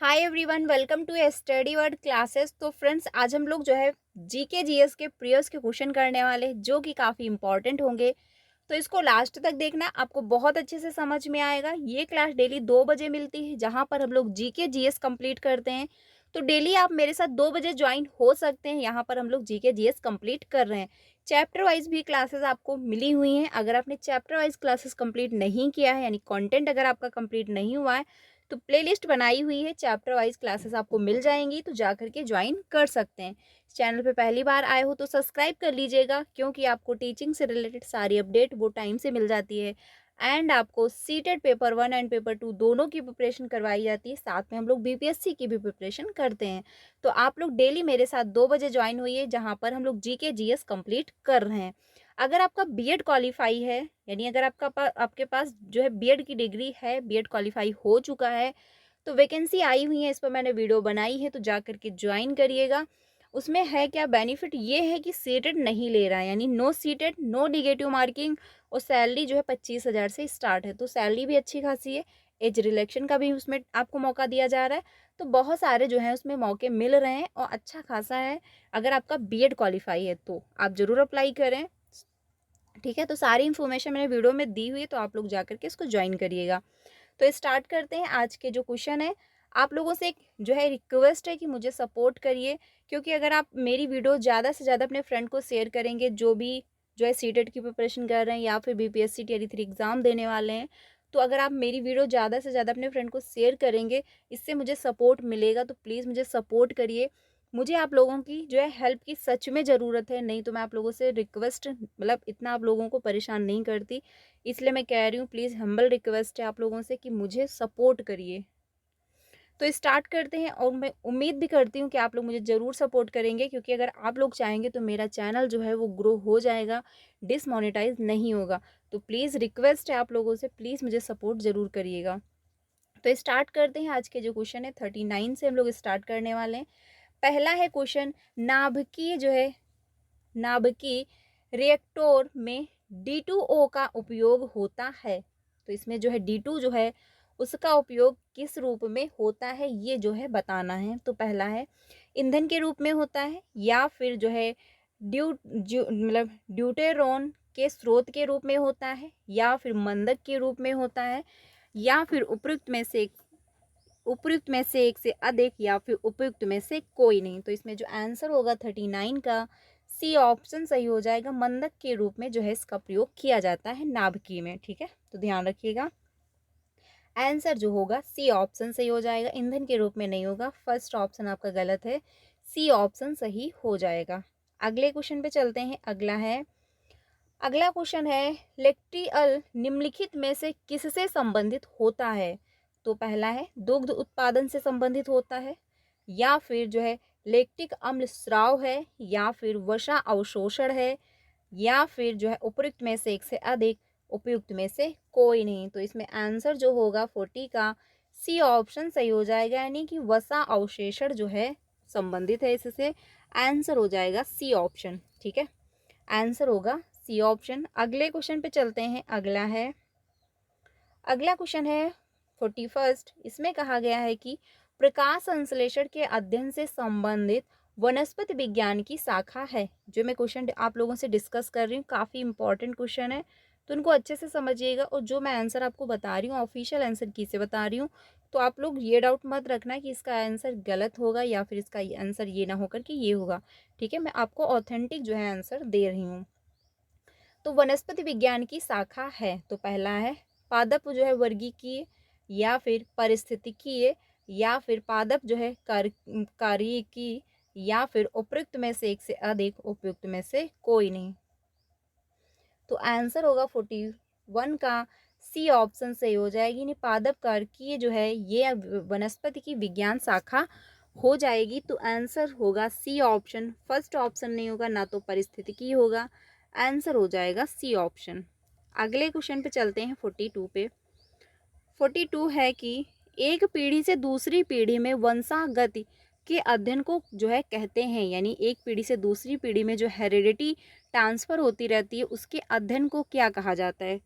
Hi everyone, welcome to Study Word classes. तो friends, आज हम लोग जो है जीके जीएस के प्रीवियस के क्वेश्चन करने वाले हैं, जो कि काफ़ी इंपॉर्टेंट होंगे। तो इसको लास्ट तक देखना, आपको बहुत अच्छे से समझ में आएगा। ये क्लास डेली 2 बजे मिलती है, जहाँ पर हम लोग जीके जीएस कंप्लीट करते हैं। तो डेली आप मेरे साथ 2 बजे ज्वाइन हो सकते हैं। यहाँ पर हम लोग जीके जीएस कंप्लीट कर रहे हैं। चैप्टर वाइज भी क्लासेस आपको मिली हुई हैं। अगर आपने चैप्टर वाइज क्लासेस कंप्लीट नहीं किया है, यानी कंटेंट अगर आपका कंप्लीट नहीं हुआ है, तो प्लेलिस्ट बनाई हुई है, चैप्टर वाइज क्लासेस आपको मिल जाएंगी, तो जा करके ज्वाइन कर सकते हैं। चैनल पे पहली बार आए हो तो सब्सक्राइब कर लीजिएगा, क्योंकि आपको टीचिंग से रिलेटेड सारी अपडेट वो टाइम से मिल जाती है। एंड आपको सीटेट पेपर 1 एंड पेपर 2 दोनों की प्रिपरेशन करवाई जाती है। साथ में हम लोग बीपीएससी की भी प्रिपरेशन करते हैं। तो आप लोग डेली मेरे साथ 2 बजे ज्वाइन हुई, जहाँ पर हम लोग जीके जीएस कंप्लीट कर रहे हैं। अगर आपका बीएड क्वालिफाई है, यानी अगर आपके पास जो है बीएड की डिग्री है, बीएड क्वालिफाई हो चुका है, तो वैकेंसी आई हुई है, इस पर मैंने वीडियो बनाई है, तो जा करके ज्वाइन करिएगा। उसमें है क्या बेनिफिट, ये है कि सीटेड नहीं ले रहा है, यानी no seated, no negative marking, और सैलरी जो है 25,000 से स्टार्ट है। तो सैलरी भी अच्छी खासी है। एज रिलेक्शन का भी उसमें आपको मौका दिया जा रहा है। तो बहुत सारे जो है उसमें मौके मिल रहे हैं, और अच्छा खासा है। अगर आपका बीएड क्वालिफाई है तो आप ज़रूर अप्लाई करें। ठीक है, तो सारी इन्फॉर्मेशन मैंने वीडियो में दी हुई है, तो आप लोग जा करके इसको ज्वाइन करिएगा। तो स्टार्ट करते हैं आज के जो क्वेश्चन है। आप लोगों से एक जो है रिक्वेस्ट है कि मुझे सपोर्ट करिए, क्योंकि अगर आप मेरी वीडियो ज़्यादा से ज़्यादा अपने फ्रेंड को शेयर करेंगे, जो भी जो है सीटेट की प्रिपरेशन कर रहे हैं या फिर बीपीएससी टियर 3 एग्ज़ाम देने वाले हैं, तो अगर आप मेरी वीडियो ज़्यादा से ज़्यादा अपने फ्रेंड को शेयर करेंगे, इससे मुझे सपोर्ट मिलेगा। तो प्लीज़ मुझे सपोर्ट करिए। मुझे आप लोगों की जो है हेल्प की सच में ज़रूरत है, नहीं तो मैं आप लोगों से रिक्वेस्ट, मतलब इतना आप लोगों को परेशान नहीं करती। इसलिए मैं कह रही हूँ, प्लीज़ हम्बल रिक्वेस्ट है आप लोगों से कि मुझे सपोर्ट करिए। तो स्टार्ट करते हैं, और मैं उम्मीद भी करती हूँ कि आप लोग मुझे ज़रूर सपोर्ट करेंगे, क्योंकि अगर आप लोग चाहेंगे तो मेरा चैनल जो है वो ग्रो हो जाएगा, डिसमोनेटाइज नहीं होगा। तो प्लीज़ रिक्वेस्ट है आप लोगों से, प्लीज़ मुझे सपोर्ट ज़रूर करिएगा। तो स्टार्ट करते हैं। आज के जो क्वेश्चन है 39 से हम लोग स्टार्ट करने वाले हैं। पहला है क्वेश्चन, नाभिकीय जो है नाभिकीय रिएक्टर में D2O का उपयोग होता है। तो इसमें जो है D2 जो है उसका उपयोग किस रूप में होता है, ये जो है बताना है। तो पहला है ईंधन के रूप में होता है, या फिर जो है मतलब ड्यूटेरॉन के स्रोत के रूप में होता है, या फिर मंदक के रूप में होता है, या फिर उपयुक्त में से एक से अधिक, या फिर उपयुक्त में से कोई नहीं। तो इसमें जो आंसर होगा 39 का सी ऑप्शन सही हो जाएगा। मंदक के रूप में जो है इसका प्रयोग किया जाता है नाभिकीय में। ठीक है, तो ध्यान रखिएगा, आंसर जो होगा सी ऑप्शन सही हो जाएगा, ईंधन के रूप में नहीं होगा। फर्स्ट ऑप्शन आपका गलत है, सी ऑप्शन सही हो जाएगा। अगले क्वेश्चन पे चलते हैं। अगला क्वेश्चन है, लेक्टियल निम्नलिखित में से किससे संबंधित होता है। तो पहला है दुग्ध उत्पादन से संबंधित होता है, या फिर जो है लैक्टिक अम्ल स्राव है, या फिर वसा अवशोषण है, या फिर जो है उपयुक्त में से एक से अधिक, उपयुक्त में से कोई नहीं। तो इसमें आंसर जो होगा 40 का सी ऑप्शन सही हो जाएगा, यानी कि वसा अवशोषण जो है संबंधित है इससे। आंसर हो जाएगा सी ऑप्शन। ठीक है, आंसर होगा सी ऑप्शन। अगले क्वेश्चन पे चलते हैं। अगला क्वेश्चन है 41। इसमें कहा गया है कि प्रकाश संश्लेषण के अध्ययन से संबंधित वनस्पति विज्ञान की शाखा है। जो मैं क्वेश्चन आप लोगों से डिस्कस कर रही हूँ, काफ़ी इंपॉर्टेंट क्वेश्चन है, तो उनको अच्छे से समझिएगा। और जो मैं आंसर आपको बता रही हूँ, ऑफिशियल आंसर की से बता रही हूँ, तो आप लोग ये डाउट मत रखना कि इसका आंसर गलत होगा, या फिर इसका आंसर ये ना होकर के ये होगा। ठीक है, मैं आपको ऑथेंटिक जो है आंसर दे रही हूँ। तो वनस्पति विज्ञान की शाखा है, तो पहला है पादप जो है वर्गीकीय, या फिर पारिस्थितिकीय, या फिर पादप जो है कार्यकी, या फिर उपयुक्त में से एक से अधिक, उपयुक्त में से कोई नहीं। तो आंसर होगा 41 का सी ऑप्शन सही हो जाएगी। नहीं, पादप कार्यकीय जो है ये वनस्पति की विज्ञान शाखा हो जाएगी। तो आंसर होगा सी ऑप्शन। फर्स्ट ऑप्शन नहीं होगा, ना तो पारिस्थितिकी होगा। आंसर हो जाएगा सी ऑप्शन। अगले क्वेश्चन पे चलते हैं 42 पे। 42 है कि एक पीढ़ी से दूसरी पीढ़ी में वंशागति के अध्ययन को जो है कहते हैं, यानी एक पीढ़ी से दूसरी पीढ़ी में जो हेरिडिटी ट्रांसफ़र होती रहती है, उसके अध्ययन को क्या कहा जाता है।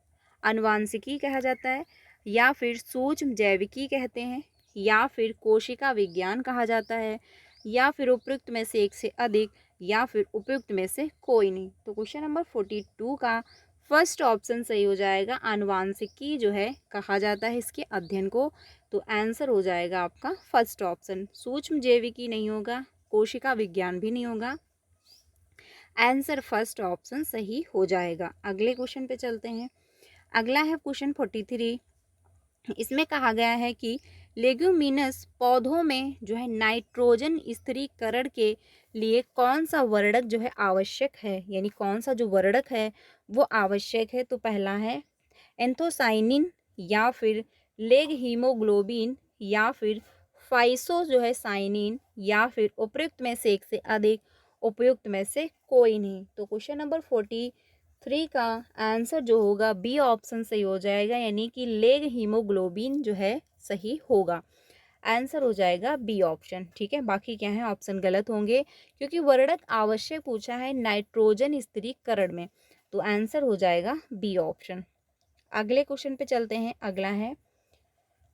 आनुवांशिकी कहा जाता है, या फिर सूक्ष्म जैविकी कहते हैं, या फिर कोशिका विज्ञान कहा जाता है, या फिर उपयुक्त में से एक से अधिक, या फिर उपयुक्त में से कोई नहीं। तो क्वेश्चन नंबर 42 का फर्स्ट ऑप्शन सही हो जाएगा। आनुवांशिकी जो है कहा जाता है इसके अध्ययन को। तो आंसर हो जाएगा आपका फर्स्ट ऑप्शन। सूक्ष्म जैविकी नहीं होगा, कोशिका विज्ञान भी नहीं होगा। आंसर फर्स्ट ऑप्शन सही हो जाएगा। अगले क्वेश्चन पे चलते हैं। अगला है क्वेश्चन 43। इसमें कहा गया है कि लेग्यूमिनस पौधों में जो है नाइट्रोजन स्थिरीकरण के लिए कौन सा वर्णक जो है आवश्यक है, यानी कौन सा जो वर्णक है वो आवश्यक है। तो पहला है एंथोसाइनिन, या फिर लेग हीमोग्लोबिन, या फिर फाइसो जो है साइनिन, या फिर उपयुक्त में से एक से अधिक, उपयुक्त में से कोई नहीं। तो क्वेश्चन नंबर 43 का आंसर जो होगा बी ऑप्शन सही हो जाएगा, यानी कि लेग हीमोग्लोबिन जो है सही होगा। आंसर हो जाएगा बी ऑप्शन। ठीक है, बाकी क्या है ऑप्शन गलत होंगे, क्योंकि वर्णक आवश्यक पूछा है नाइट्रोजन स्थिरीकरण में। तो आंसर हो जाएगा बी ऑप्शन। अगले क्वेश्चन पे चलते हैं।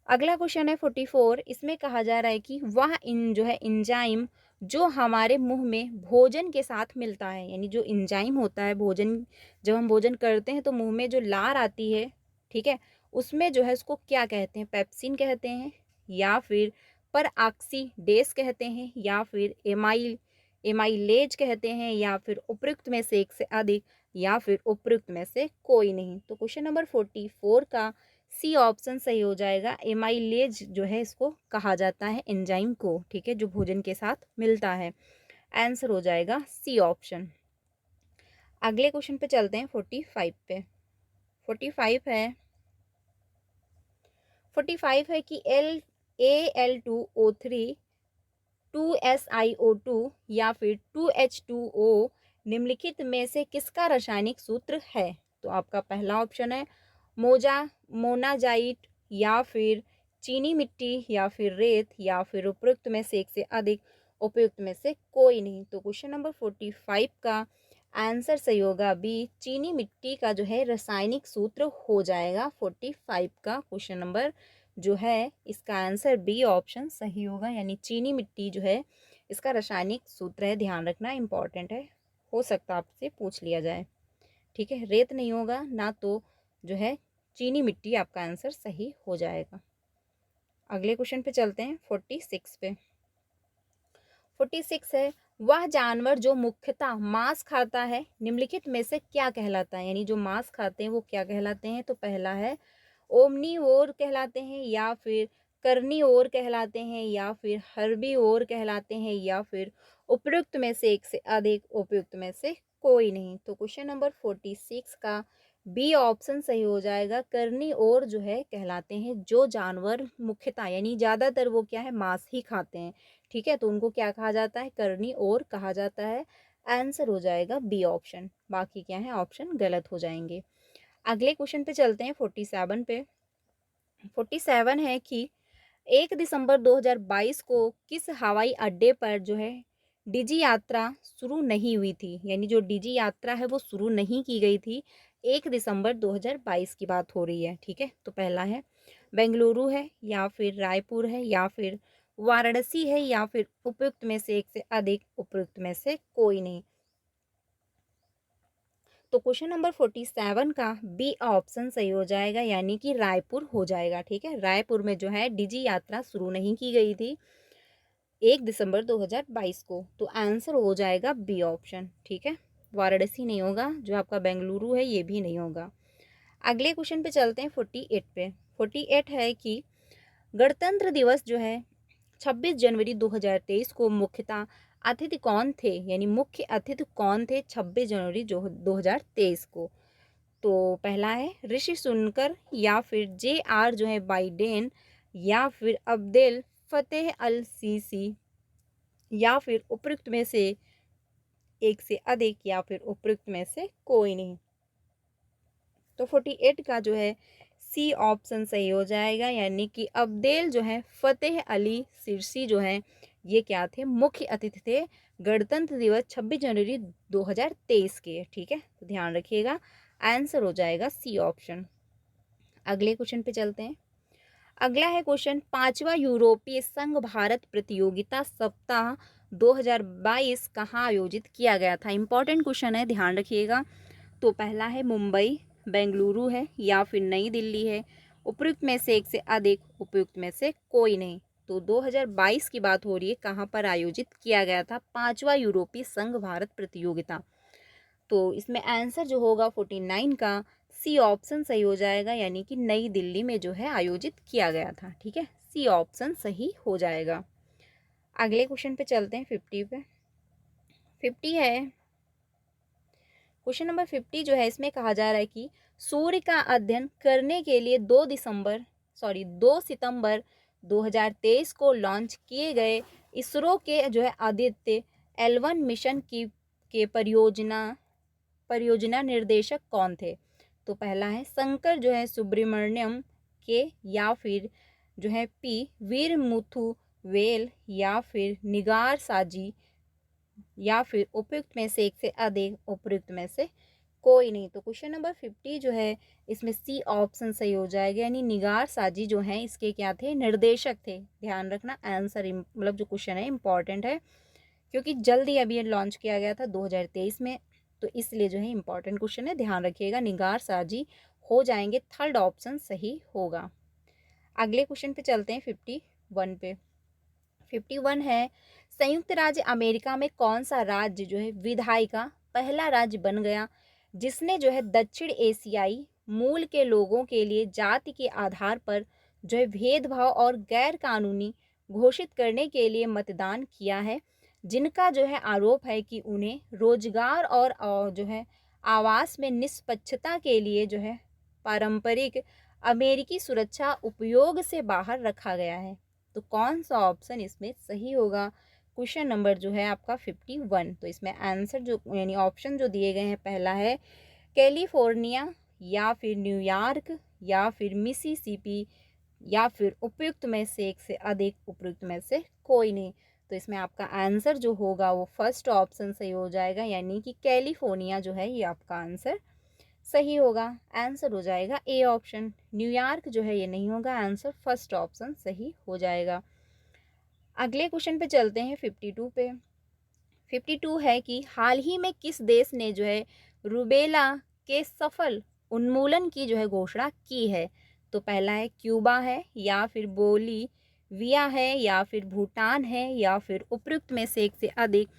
अगला क्वेश्चन है 44। इसमें कहा जा रहा है कि वह जो है इंजाइम जो हमारे मुंह में भोजन के साथ मिलता है, यानी जो इंजाइम होता है भोजन, जब हम भोजन करते हैं तो मुंह में जो लार आती है, ठीक है, उसमें जो है उसको क्या कहते हैं? पेप्सिन कहते हैं, या फिर पर ऑक्सीडेस कहते हैं, या फिर एमाइलेज कहते हैं, या फिर उपयुक्त में से एक से अधिक, या फिर उपयुक्त में से कोई नहीं। तो क्वेश्चन नंबर 44 का सी ऑप्शन सही हो जाएगा। एमाइलेज जो है इसको कहा जाता है एंजाइम को, ठीक है, जो भोजन के साथ मिलता है। आंसर हो जाएगा सी ऑप्शन। अगले क्वेश्चन पे चलते हैं 45 पे। 45 है 45 है कि Al2O3 2SiO2 या फिर 2H2O निम्नलिखित में से किसका रासायनिक सूत्र है? तो आपका पहला ऑप्शन है मोनाजाइट, या फिर चीनी मिट्टी, या फिर रेत, या फिर उपयुक्त में से एक से अधिक, उपयुक्त में से कोई नहीं। तो क्वेश्चन नंबर 45 का आंसर सही होगा बी, चीनी मिट्टी का जो है रासायनिक सूत्र हो जाएगा। 45 का क्वेश्चन नंबर जो है इसका आंसर बी ऑप्शन सही होगा, यानी चीनी मिट्टी जो है इसका रासायनिक सूत्र है। ध्यान रखना इंपॉर्टेंट है, हो सकता आपसे पूछ लिया जाए। ठीक है, रेत नहीं होगा ना, तो जो है चीनी मिट्टी आपका आंसर सही हो जाएगा। अगले क्वेश्चन पे चलते हैं 46 पे। 46 है वह जानवर जो मुख्यतः मांस खाता है निम्नलिखित में से क्या कहलाता है? यानी जो मांस खाते हैं वो क्या कहलाते हैं? तो पहला है ओमनीवोर कहलाते हैं, या फिर कर्नीवोर कहलाते हैं, या फिर हर्बीवोर कहलाते हैं, या फिर उपयुक्त में से एक से अधिक, उपयुक्त में से कोई नहीं। तो क्वेश्चन नंबर 46 का बी ऑप्शन सही हो जाएगा। कर्नीवोर जो है कहलाते हैं जो जानवर मुख्यतः यानी ज़्यादातर वो क्या है मांस ही खाते हैं, ठीक है, तो उनको क्या कहा जाता है? कर्नीवोर कहा जाता है। आंसर हो जाएगा बी ऑप्शन। बाकी क्या है ऑप्शन गलत हो जाएंगे। अगले क्वेश्चन पे चलते हैं 47 पे। 47 है कि 1 दिसंबर 2022 को किस हवाई अड्डे पर जो है डिजी यात्रा शुरू नहीं हुई थी? यानी जो डिजी यात्रा है वो शुरू नहीं की गई थी। 1 दिसंबर 2022 की बात हो रही है, ठीक है। तो पहला है बेंगलुरु है, या फिर रायपुर है, या फिर वाराणसी है, या फिर उपयुक्त में से एक से अधिक, उपयुक्त में से कोई नहीं। तो क्वेश्चन नंबर 47 का बी ऑप्शन सही हो जाएगा, यानी कि रायपुर हो जाएगा। ठीक है, रायपुर में जो है डिजी यात्रा शुरू नहीं की गई थी 1 दिसंबर 2022 को। तो आंसर हो जाएगा बी ऑप्शन। ठीक है, वाराणसी नहीं होगा, जो आपका बेंगलुरु है ये भी नहीं होगा। अगले क्वेश्चन पे चलते हैं 48 पे। 48 है कि गणतंत्र दिवस जो है 26 जनवरी 2023 को मुख्यतः अतिथि कौन थे? यानी मुख्य अतिथि कौन थे 26 जनवरी जो 2023 को? तो पहला है ऋषि सुनकर, या फिर JR जो है बाइडेन, या फिर अब्देल फतेह अल सीसी, या फिर उपयुक्त में से एक से अधिक, या फिर उपयुक्त में से कोई नहीं। तो 48 का जो है सी ऑप्शन सही हो जाएगा, यानी कि अब्देल जो है फतेह अली सिरसी जो है ये क्या थे? मुख्य अतिथि थे गणतंत्र दिवस 26 जनवरी 2023 के। ठीक है, तो ध्यान रखिएगा, आंसर हो जाएगा सी ऑप्शन। अगले क्वेश्चन पे चलते हैं। अगला है क्वेश्चन, 5वां यूरोपीय संघ भारत प्रतियोगिता सप्ताह 2022 कहाँ आयोजित किया गया था। इंपॉर्टेंट क्वेश्चन है, ध्यान रखिएगा। तो पहला है मुंबई, बेंगलुरु है या फिर नई दिल्ली है। उपयुक्त में से एक से अधिक, उपयुक्त में से कोई नहीं। तो 2022 की बात हो रही है, कहाँ पर आयोजित किया गया था 5वां यूरोपीय संघ भारत प्रतियोगिता। तो इसमें आंसर जो होगा 49 का सी ऑप्शन सही हो जाएगा, यानी कि नई दिल्ली में जो है आयोजित किया गया था। ठीक है, सी ऑप्शन सही हो जाएगा। अगले क्वेश्चन पे चलते हैं, 50 पे। 50 है, क्वेश्चन नंबर 50 जो है, इसमें कहा जा रहा है कि सूर्य का अध्ययन करने के लिए 2 सितंबर 2023 को लॉन्च किए गए इसरो के जो है आदित्य L1 मिशन की के परियोजना निर्देशक कौन थे। तो पहला है शंकर जो है सुब्रमण्यम के, या फिर जो है पी वीर मुथु वेल, या फिर निगार साजी, या फिर उपयुक्त में से एक से अधिक, उपयुक्त में से कोई नहीं। तो क्वेश्चन नंबर 50 जो है, इसमें सी ऑप्शन सही हो जाएगा, यानी निगार साजी जो है इसके क्या थे, निर्देशक थे। ध्यान रखना, आंसर मतलब जो क्वेश्चन है इंपॉर्टेंट है, क्योंकि जल्दी अभी ये लॉन्च किया गया था 2023 में, तो इसलिए जो है इंपॉर्टेंट क्वेश्चन है, ध्यान रखिएगा। निगार साजी हो जाएंगे, थर्ड ऑप्शन सही होगा। अगले क्वेश्चन पे चलते हैं, 51 पे। 51 है, संयुक्त राज्य अमेरिका में कौन सा राज्य जो है विधायी का पहला राज्य बन गया जिसने जो है दक्षिण एशियाई मूल के लोगों के लिए जाति के आधार पर जो है भेदभाव और गैर कानूनी घोषित करने के लिए मतदान किया है, जिनका जो है आरोप है कि उन्हें रोजगार और जो है आवास में निष्पक्षता के लिए जो है पारंपरिक अमेरिकी सुरक्षा उपयोग से बाहर रखा गया है। तो कौन सा ऑप्शन इसमें सही होगा। क्वेश्चन नंबर जो है आपका 51। तो इसमें आंसर जो यानी ऑप्शन जो दिए गए हैं, पहला है कैलिफोर्निया, या फिर न्यूयॉर्क, या फिर मिसिसिपी, या फिर उपयुक्त में से एक से अधिक, उपयुक्त में से कोई नहीं। तो इसमें आपका आंसर जो होगा वो फर्स्ट ऑप्शन सही हो जाएगा, यानी कि कैलिफोर्निया जो है ये आपका आंसर सही होगा। आंसर हो जाएगा ए ऑप्शन। न्यूयॉर्क जो है ये नहीं होगा, आंसर फर्स्ट ऑप्शन सही हो जाएगा। अगले क्वेश्चन पे चलते हैं, 52 पे। 52 है कि हाल ही में किस देश ने जो है रूबेला के सफल उन्मूलन की जो है घोषणा की है। तो पहला है क्यूबा है, या फिर बोलीविया है, या फिर भूटान है, या फिर उपयुक्त में से एक से अधिक,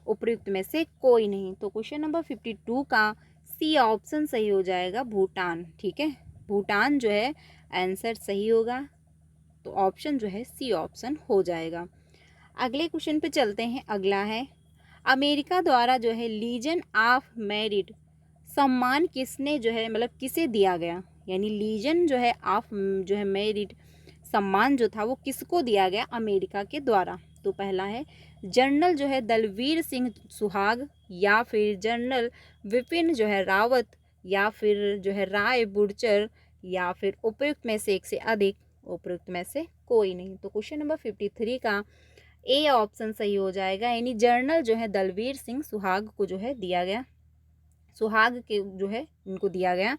उपयुक्त में से कोई नहीं। तो क्वेश्चन नंबर 52 का सी ऑप्शन सही हो जाएगा, भूटान। ठीक है, भूटान जो है आंसर सही होगा, तो ऑप्शन जो है सी ऑप्शन हो जाएगा। अगले क्वेश्चन पे चलते हैं। अगला है अमेरिका द्वारा जो है लीजन ऑफ मेरिट सम्मान किसने जो है मतलब किसे दिया गया, यानी लीजन जो है ऑफ जो है मेरिट सम्मान जो था वो किसको दिया गया अमेरिका के द्वारा। तो पहला है जनरल जो है दलवीर सिंह सुहाग, या फिर जनरल विपिन जो है रावत, या फिर जो है राय बुरचर, या फिर उपयुक्त में से एक से अधिक, उपयुक्त में से कोई नहीं। तो क्वेश्चन नंबर 53 का ए ऑप्शन सही हो जाएगा, यानी जनरल जो है दलवीर सिंह सुहाग को जो है दिया गया, सुहाग के जो है इनको दिया गया।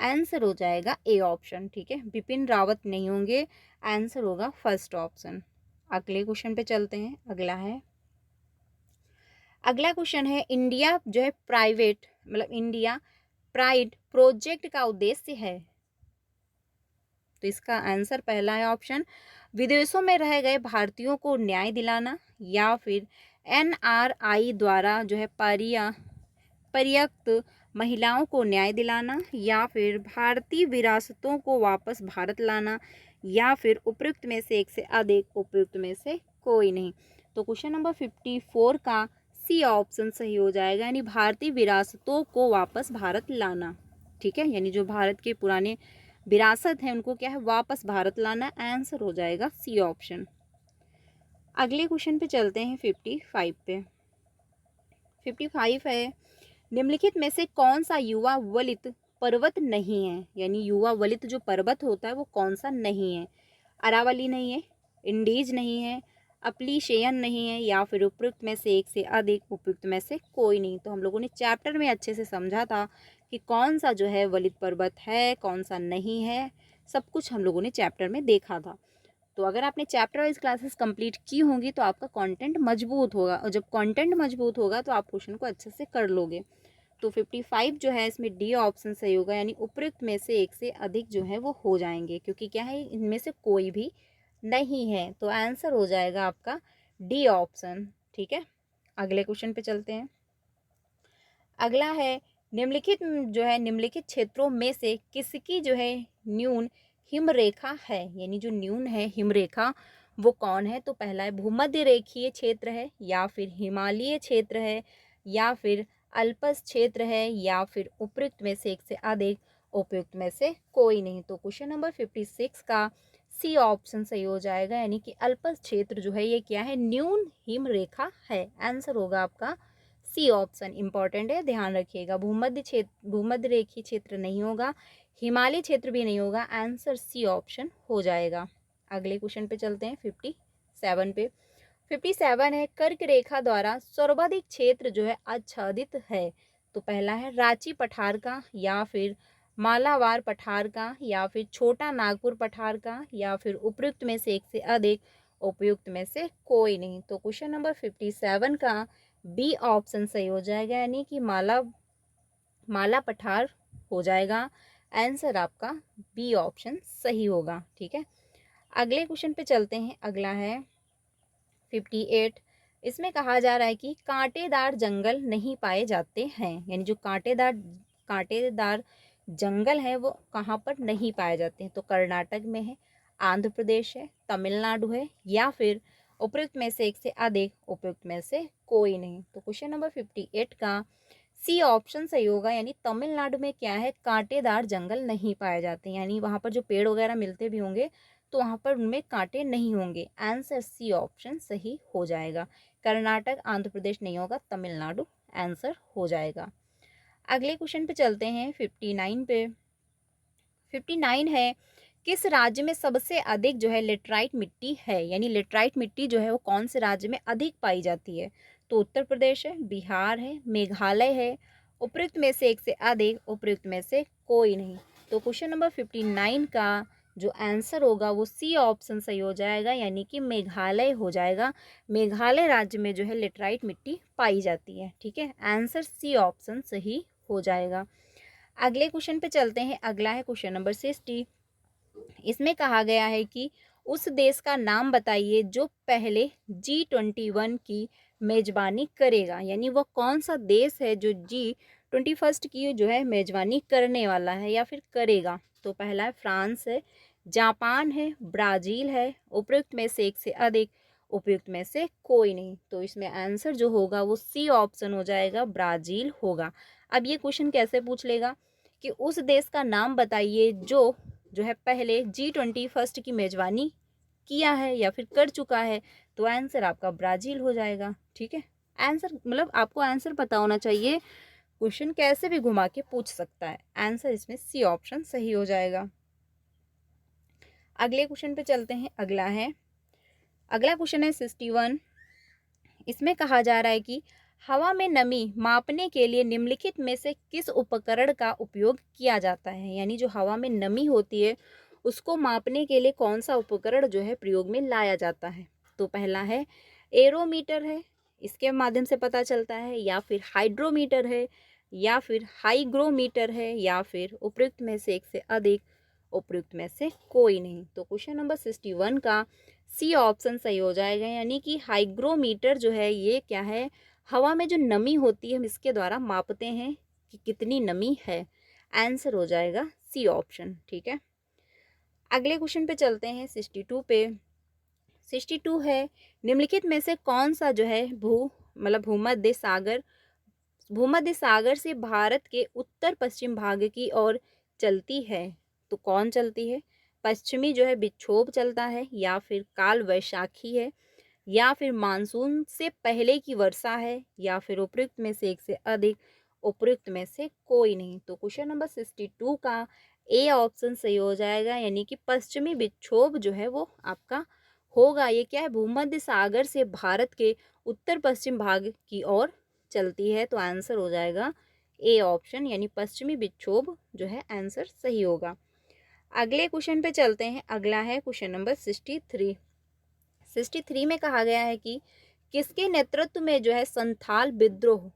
आंसर हो जाएगा ए ऑप्शन। ठीक है, बिपिन रावत नहीं होंगे, आंसर होगा फर्स्ट ऑप्शन। अगले क्वेश्चन पे चलते हैं। अगला क्वेश्चन है इंडिया जो है प्राइवेट मतलब इंडिया प्राइड प्रोजेक्ट का उद्देश्य है। तो इसका आंसर पहला है ऑप्शन विदेशों में रह गए भारतीयों को न्याय दिलाना, या फिर NRI द्वारा जो है पर्याप्त महिलाओं को न्याय दिलाना, या फिर भारतीय विरासतों को वापस भारत लाना, या फिर उपयुक्त में से एक से अधिक, उपयुक्त में से कोई नहीं। तो क्वेश्चन नंबर 54 का सी ऑप्शन सही हो जाएगा, यानी भारतीय विरासतों को वापस भारत लाना। ठीक है, यानी जो भारत के पुराने विरासत है उनको क्या है वापस भारत लाना, आंसर हो जाएगा सी ऑप्शन। अगले क्वेश्चन पे चलते हैं 55 पे। 55 है निम्नलिखित में से कौन सा युवा वलित पर्वत नहीं है, यानी युवा वलित जो पर्वत होता है वो कौन सा नहीं है। अरावली नहीं है, इंडीज नहीं है, अपलीशेयन नहीं है, या फिर उपयुक्त में से एक से अधिक, उपयुक्त में से कोई नहीं। तो हम लोगों ने चैप्टर में अच्छे से समझा था कि कौन सा जो है वलित पर्वत है, कौन सा नहीं है। सब कुछ हम लोगों ने चैप्टर में देखा था। तो अगर आपने चैप्टर वाइज क्लासेस कंप्लीट की होंगी तो आपका कंटेंट मजबूत होगा, और जब कंटेंट मजबूत होगा तो आप क्वेश्चन को अच्छे से कर लोगे। तो 55 जो है इसमें डी ऑप्शन सही होगा, यानी उपयुक्त में से एक से अधिक जो है वो हो जाएंगे, क्योंकि क्या है इनमें से कोई भी नहीं है। तो आंसर हो जाएगा आपका डी ऑप्शन। ठीक है, अगले क्वेश्चन पे चलते हैं। अगला है निम्नलिखित जो है निम्नलिखित क्षेत्रों में से किसकी जो है न्यून हिमरेखा है, यानी जो न्यून है हिमरेखा वो कौन है। तो पहला है भूमध्य रेखीय क्षेत्र है, या फिर हिमालय क्षेत्र है, या फिर अल्पस क्षेत्र है, या फिर उपयुक्त में से एक से अधिक, उपयुक्त में से कोई नहीं। तो क्वेश्चन नंबर 56 का सी ऑप्शन सही हो जाएगा, यानी कि अल्पस क्षेत्र जो है ये क्या है, न्यून हिमरेखा है। आंसर होगा आपका सी ऑप्शन। इंपॉर्टेंट है, ध्यान रखिएगा। भूमध्य रेखीय क्षेत्र नहीं होगा, हिमालय क्षेत्र भी नहीं होगा, आंसर सी ऑप्शन हो जाएगा। अगले क्वेश्चन पे चलते हैं 57 पे। 57 है कर्क रेखा द्वारा सर्वाधिक क्षेत्र जो है आच्छादित है। तो पहला है रांची पठार का, या फिर मालाबार पठार का, या फिर छोटा नागपुर पठार का, या फिर उपयुक्त में से एक से अधिक, उपयुक्त में से कोई नहीं। तो क्वेश्चन नंबर 57 का बी ऑप्शन सही हो जाएगा, यानी कि माला पठार हो जाएगा। आंसर आपका बी ऑप्शन सही होगा। ठीक है, अगले क्वेश्चन पे चलते हैं। अगला है 58। इसमें कहा जा रहा है कि कांटेदार जंगल नहीं पाए जाते हैं, यानी जो कांटेदार जंगल है वो कहाँ पर नहीं पाए जाते हैं। तो कर्नाटक में है, आंध्र प्रदेश है, तमिलनाडु है, या फिर उपयुक्त में से एक से अधिक, उपयुक्त में से कोई नहीं। तो क्वेश्चन नंबर 58 का सी ऑप्शन सही होगा, यानी तमिलनाडु में क्या है, कांटेदार जंगल नहीं पाए जाते, यानी वहाँ पर जो पेड़ वगैरह मिलते भी होंगे तो वहाँ पर उनमें कांटे नहीं होंगे। आंसर सी ऑप्शन सही हो जाएगा। कर्नाटक, आंध्र प्रदेश नहीं होगा, तमिलनाडु आंसर हो जाएगा। अगले क्वेश्चन पे चलते हैं 59 पे। 59 है किस राज्य में सबसे अधिक जो है लेटराइट मिट्टी है, यानी लेटराइट मिट्टी जो है वो कौन से राज्य में अधिक पाई जाती है। तो उत्तर प्रदेश है, बिहार है, मेघालय है, उपयुक्त में से एक से अधिक, उपयुक्त में से कोई नहीं। तो क्वेश्चन नंबर 59 का जो आंसर होगा वो सी ऑप्शन सही हो जाएगा, यानी कि मेघालय हो जाएगा। मेघालय राज्य में जो है लेटराइट मिट्टी पाई जाती है। ठीक है, आंसर सी ऑप्शन सही हो जाएगा। अगले क्वेश्चन पे चलते हैं। अगला है क्वेश्चन नंबर 60। इसमें कहा गया है कि उस देश का नाम बताइए जो पहले G21 की मेजबानी करेगा, यानी वह कौन सा देश है जो G21 की जो है मेजबानी करने वाला है या फिर करेगा। तो पहला है फ्रांस है, जापान है, ब्राज़ील है, उपयुक्त में से एक से अधिक, उपयुक्त में से कोई नहीं। तो इसमें आंसर जो होगा वो सी ऑप्शन हो जाएगा, ब्राज़ील होगा। अब ये क्वेश्चन कैसे पूछ लेगा कि उस देश का नाम बताइए जो है पहले G21 की मेजबानी किया है या फिर कर चुका है। तो आंसर आपका ब्राज़ील हो जाएगा। ठीक है, आंसर मतलब आपको आंसर पता होना चाहिए, क्वेश्चन कैसे भी घुमा के पूछ सकता है। आंसर इसमें सी ऑप्शन सही हो जाएगा। अगले क्वेश्चन पे चलते हैं। अगला क्वेश्चन है 61। इसमें कहा जा रहा है कि हवा में नमी मापने के लिए निम्नलिखित में से किस उपकरण का उपयोग किया जाता है, यानी जो हवा में नमी होती है उसको मापने के लिए कौन सा उपकरण जो है प्रयोग में लाया जाता है। तो पहला है एरोमीटर है, इसके माध्यम से पता चलता है, या फिर हाइड्रोमीटर है, या फिर हाईग्रोमीटर है, या फिर उपयुक्त में से एक से अधिक, उपयुक्त में से कोई नहीं। तो क्वेश्चन नंबर 61 का सी ऑप्शन सही हो जाएगा, यानी कि हाइग्रोमीटर जो है ये क्या है, हवा में जो नमी होती है हम इसके द्वारा मापते हैं कि कितनी नमी है। आंसर हो जाएगा सी ऑप्शन। ठीक है, अगले क्वेश्चन पे चलते हैं 62 पे। 62 है निम्नलिखित में से कौन सा जो है भूमध्य सागर से भारत के उत्तर पश्चिम भाग की ओर चलती है। तो कौन चलती है, पश्चिमी जो है विक्षोभ चलता है, या फिर काल वैशाखी है, या फिर मानसून से पहले की वर्षा है, या फिर उपयुक्त में से एक से अधिक, उपयुक्त में से कोई नहीं। तो क्वेश्चन नंबर 62 का ए ऑप्शन सही हो जाएगा, यानी कि पश्चिमी विक्षोभ जो है वो आपका होगा। ये क्या है, भूमध्य सागर से भारत के उत्तर पश्चिम भाग की ओर चलती है। तो आंसर हो जाएगा ए ऑप्शन, यानी पश्चिमी विक्षोभ जो है आंसर सही होगा। अगले क्वेश्चन पे चलते हैं। अगला है क्वेश्चन नंबर 63। 63 में कहा गया है कि किसके नेतृत्व में जो है संथाल विद्रोह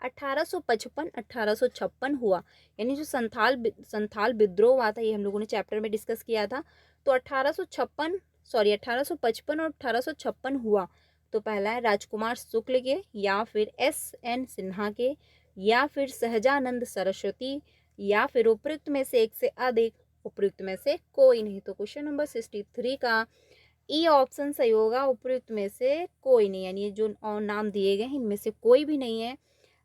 1855-1856 हुआ। यानी जो संथाल विद्रोह हुआ था, ये हम लोगों ने चैप्टर में डिस्कस किया था। तो 1855 और 1856 हुआ। तो पहला है राजकुमार शुक्ल के, या फिर S.N. सिन्हा के, या फिर सहजानंद सरस्वती, या फिर उपयुक्त में से एक से अधिक, उपयुक्त में से कोई नहीं। तो क्वेश्चन नंबर 63 का ई ऑप्शन सही होगा, उपयुक्त में से कोई नहीं, यानी ये जो नाम दिए गए हैं इनमें से कोई भी नहीं है।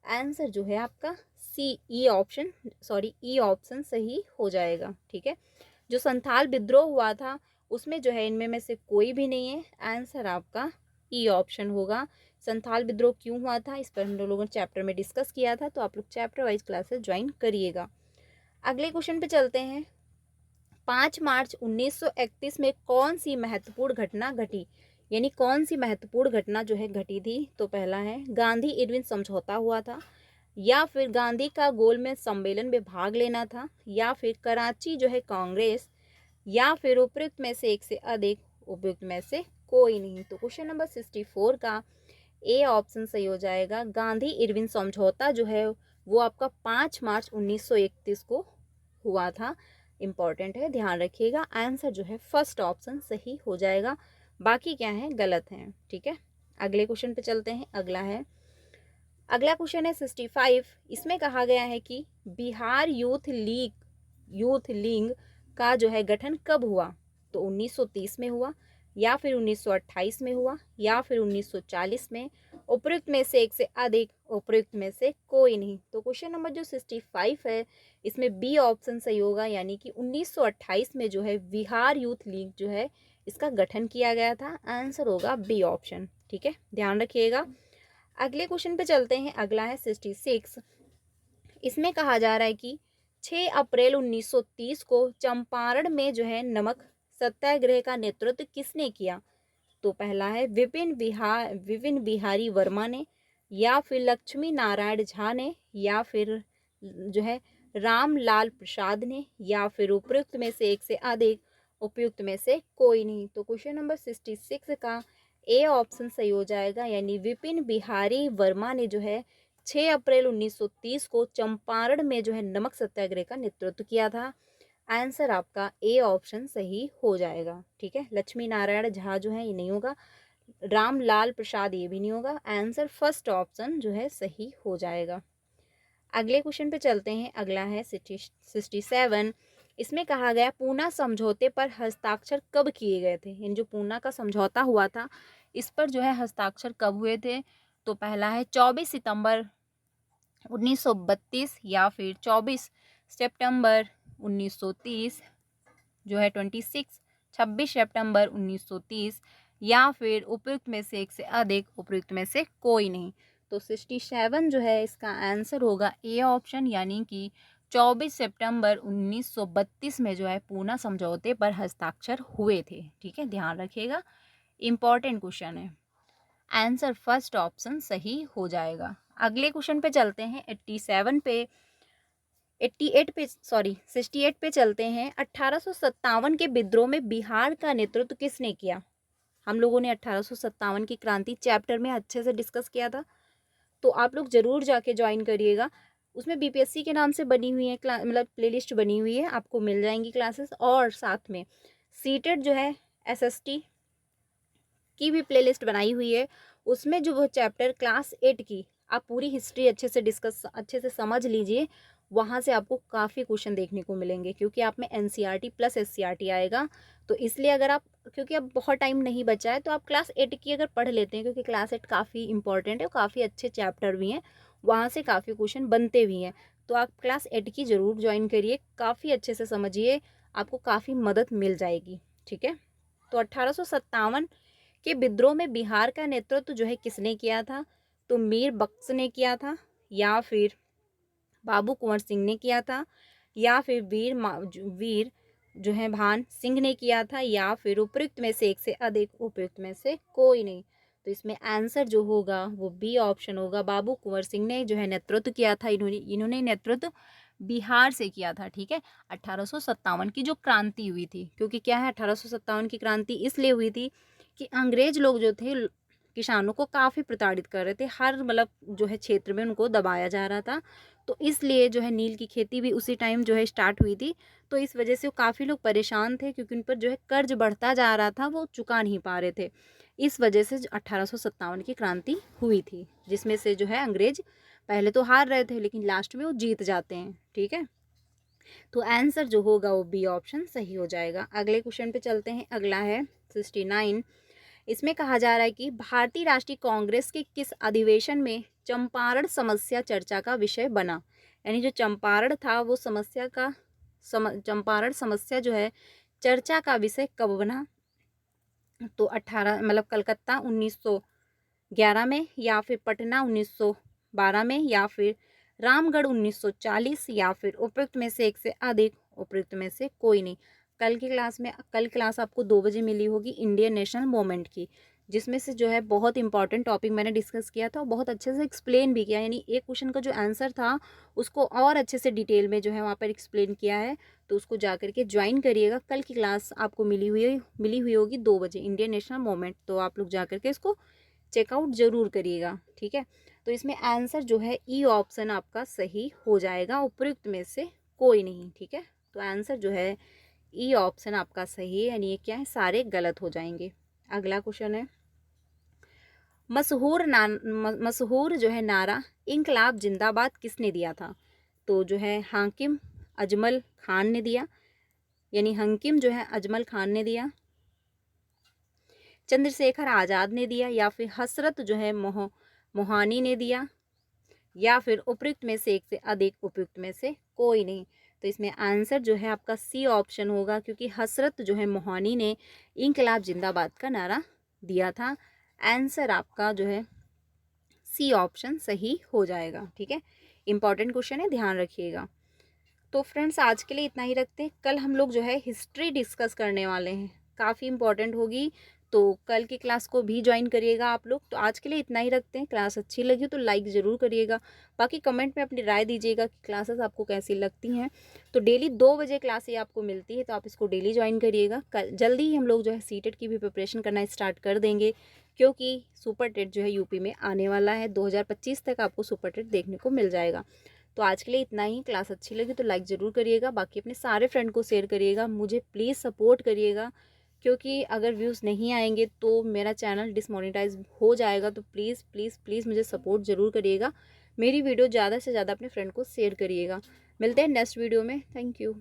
आंसर जो है आपका ई ऑप्शन सही हो जाएगा। ठीक है, जो संथाल विद्रोह हुआ था उसमें जो है इनमें में से कोई भी नहीं है। आंसर आपका ई ऑप्शन होगा। संथाल विद्रोह क्यों हुआ था इस पर हम लोगों ने चैप्टर में डिस्कस किया था, तो आप लोग चैप्टर वाइज क्लासेस ज्वाइन करिएगा। अगले क्वेश्चन पे चलते हैं। 5 मार्च 1931 में कौन सी महत्वपूर्ण घटना घटी, यानी कौन सी महत्वपूर्ण घटना जो है घटी थी। तो पहला है गांधी इरविन समझौता हुआ था, या फिर गांधी का गोलमेज सम्मेलन में भाग लेना था, या फिर कराची जो है कांग्रेस, या फिर उपयुक्त में से एक से अधिक, उपयुक्त में से कोई नहीं। तो क्वेश्चन नंबर 64 का ए ऑप्शन सही हो जाएगा। गांधी इरविन समझौता जो है वो आपका 5 मार्च 1931 को हुआ था। इम्पॉर्टेंट है, ध्यान रखिएगा। आंसर जो है फर्स्ट ऑप्शन सही हो जाएगा, बाकी क्या है गलत है। ठीक है, अगले क्वेश्चन पे चलते हैं। अगला क्वेश्चन है 65। इसमें कहा गया है कि बिहार यूथ लीग का जो है गठन कब हुआ। तो 1930 में हुआ, या फिर 1928 में हुआ, या फिर 1940 में, उपयुक्त में से एक से अधिक, उपयुक्त में से कोई नहीं। तो क्वेश्चन नंबर जो 65 है इसमें बी ऑप्शन सही होगा, यानी कि 1928 में जो है बिहार यूथ लीग जो है इसका गठन किया गया था। आंसर होगा बी ऑप्शन। ठीक है, ध्यान रखिएगा। अगले क्वेश्चन पे चलते हैं। अगला है 66। इसमें कहा जा रहा है कि 6 अप्रैल 1930 को चंपारण में जो है नमक सत्याग्रह का नेतृत्व किसने किया। तो पहला है विपिन बिहारी वर्मा ने, या फिर लक्ष्मी नारायण झा ने, या फिर जो है रामलाल प्रसाद ने, या फिर उपयुक्त में से एक से अधिक, उपयुक्त में से कोई नहीं। तो क्वेश्चन नंबर 66 का ए ऑप्शन सही हो जाएगा, यानी विपिन बिहारी वर्मा ने जो है 6 अप्रैल 1930 को चंपारण में जो है नमक सत्याग्रह का नेतृत्व किया था। आंसर आपका ए ऑप्शन सही हो जाएगा। ठीक है, लक्ष्मी नारायण झा जो है ये नहीं होगा, रामलाल प्रसाद ये भी नहीं होगा। आंसर फर्स्ट ऑप्शन जो है सही हो जाएगा। अगले क्वेश्चन पे चलते हैं। अगला है 67। इसमें कहा गया पूना समझौते पर हस्ताक्षर कब किए गए थे। इन जो पूना का समझौता हुआ था इस पर जो है हस्ताक्षर कब हुए थे। तो पहला है 24 सितंबर 1932, या फिर 24 सितंबर 1930 जो है 26 सितंबर 1930, या फिर उपयुक्त में से एक से अधिक, उपयुक्त में से कोई नहीं। तो 67 जो है इसका आंसर होगा ए ऑप्शन, यानी कि 24 सितंबर 1932 में जो है पूना समझौते पर हस्ताक्षर हुए थे। ठीक है, ध्यान रखिएगा, इंपॉर्टेंट क्वेश्चन है। आंसर फर्स्ट ऑप्शन सही हो जाएगा। अगले क्वेश्चन पे चलते हैं। 68 पे चलते हैं। 1857 के विद्रोह में बिहार का नेतृत्व किसने किया। हम लोगों ने 1857 की क्रांति चैप्टर में अच्छे से डिस्कस किया था, तो आप लोग जरूर जाके ज्वाइन करिएगा। उसमें बीपीएससी के नाम से बनी हुई है मतलब प्लेलिस्ट बनी हुई है, आपको मिल जाएंगी क्लासेस। और साथ में सीटेड जो है एसएसटी की भी प्लेलिस्ट बनाई हुई है, उसमें जो वो चैप्टर क्लास 8 की आप पूरी हिस्ट्री अच्छे से समझ लीजिए। वहाँ से आपको काफ़ी क्वेश्चन देखने को मिलेंगे, क्योंकि आप में एनसीईआरटी प्लस एससीईआरटी आएगा। तो इसलिए अगर आप, क्योंकि अब बहुत टाइम नहीं बचा है, तो आप क्लास 8 की अगर पढ़ लेते हैं, क्योंकि क्लास 8 काफ़ी इंपॉर्टेंट है, काफ़ी अच्छे चैप्टर भी हैं, वहाँ से काफ़ी क्वेश्चन बनते भी हैं। तो आप क्लास 8 की ज़रूर ज्वाइन करिए, काफ़ी अच्छे से समझिए, आपको काफ़ी मदद मिल जाएगी। ठीक है, तो 1857 के विद्रोह में बिहार का नेतृत्व जो है किसने किया था। तो मीर बख्श ने किया था, या फिर बाबू कुंवर सिंह ने किया था, या फिर वीर जो है भान सिंह ने किया था, या फिर उपयुक्त में से एक से अधिक, उपयुक्त में से कोई नहीं। तो इसमें आंसर जो होगा वो बी ऑप्शन होगा। बाबू कुंवर सिंह ने जो है नेतृत्व किया था। इन्होंने नेतृत्व बिहार से किया था, ठीक है। 1857 की जो क्रांति हुई थी, क्योंकि क्या है 1857 की क्रांति इसलिए हुई थी कि अंग्रेज लोग जो थे किसानों को काफ़ी प्रताड़ित कर रहे थे, हर मतलब जो है क्षेत्र में उनको दबाया जा रहा था। तो इसलिए जो है नील की खेती भी उसी टाइम जो है स्टार्ट हुई थी। तो इस वजह से वो काफ़ी लोग परेशान थे, क्योंकि उन पर जो है कर्ज बढ़ता जा रहा था, वो चुका नहीं पा रहे थे। इस वजह से 1857 की क्रांति हुई थी, जिसमें से जो है अंग्रेज पहले तो हार रहे थे, लेकिन लास्ट में वो जीत जाते हैं, ठीक है। तो आंसर जो होगा वो बी ऑप्शन सही हो जाएगा। अगले क्वेश्चन पे चलते हैं। अगला है 69। इसमें कहा जा रहा है कि भारतीय राष्ट्रीय कांग्रेस के किस अधिवेशन में चंपारण समस्या चर्चा का विषय बना। यानी जो चंपारण था वो समस्या का चंपारण समस्या जो है चर्चा का विषय कब बना। तो 18 मतलब कलकत्ता 1911 में, या फिर पटना 1912 में, या फिर रामगढ़ 1940, या फिर उपयुक्त में से एक से अधिक, उपयुक्त में से कोई नहीं। कल क्लास आपको 2 बजे मिली होगी इंडियन नेशनल मूवमेंट की, जिसमें से जो है बहुत इंपॉर्टेंट टॉपिक मैंने डिस्कस किया था और बहुत अच्छे से एक्सप्लेन भी किया। यानी एक क्वेश्चन का जो आंसर था उसको और अच्छे से डिटेल में जो है वहाँ पर एक्सप्लेन किया है। तो उसको जा करके ज्वाइन करिएगा। कल की क्लास आपको मिली हुई होगी 2 बजे इंडियन नेशनल मूवमेंट, तो आप लोग जा करके इसको चेकआउट ज़रूर करिएगा, ठीक है। तो इसमें आंसर जो है ई ऑप्शन आपका सही हो जाएगा, उपयुक्त में से कोई नहीं, ठीक है। तो आंसर जो है ई ऑप्शन आपका सही है, यानी ये क्या है, सारे गलत हो जाएंगे। अगला क्वेश्चन है, मशहूर जो है नारा इंकलाब जिंदाबाद किसने दिया था। तो जो है हाकिम अजमल खान ने दिया, यानी हकीम जो है अजमल खान ने दिया, चंद्रशेखर आज़ाद ने दिया, या फिर हसरत जो है मोहानी ने दिया, या फिर उपयुक्त में से एक से अधिक, उपयुक्त में से कोई नहीं। तो इसमें आंसर जो है आपका सी ऑप्शन होगा, क्योंकि हसरत जो है मोहानी ने इंकलाब जिंदाबाद का नारा दिया था। आंसर आपका जो है सी ऑप्शन सही हो जाएगा, ठीक है। इंपॉर्टेंट क्वेश्चन है, ध्यान रखिएगा। तो फ्रेंड्स आज के लिए इतना ही रखते हैं। कल हम लोग जो है हिस्ट्री डिस्कस करने वाले हैं, काफ़ी इंपॉर्टेंट होगी, तो कल की क्लास को भी ज्वाइन करिएगा आप लोग। तो आज के लिए इतना ही रखते हैं। क्लास अच्छी लगी तो लाइक ज़रूर करिएगा, बाकी कमेंट में अपनी राय दीजिएगा कि क्लासेस आपको कैसी लगती हैं। तो डेली 2 बजे क्लास ये आपको मिलती है, तो आप इसको डेली ज्वाइन करिएगा। कल जल्दी ही हम लोग जो है सीटेट की भी प्रिपरेशन करना स्टार्ट कर देंगे, क्योंकि सुपर टेट जो है यूपी में आने वाला है। 2025 तक आपको सुपर टेट देखने को मिल जाएगा। तो आज के लिए इतना ही। क्लास अच्छी लगी तो लाइक ज़रूर करिएगा, बाकी अपने सारे फ्रेंड को शेयर करिएगा, मुझे प्लीज़ सपोर्ट करिएगा, क्योंकि अगर व्यूज़ नहीं आएंगे तो मेरा चैनल डिसमोनेटाइज हो जाएगा। तो प्लीज़ प्लीज़ प्लीज़ मुझे सपोर्ट ज़रूर करिएगा। मेरी वीडियो ज़्यादा से ज़्यादा अपने फ्रेंड को शेयर करिएगा। मिलते हैं नेक्स्ट वीडियो में। Thank you.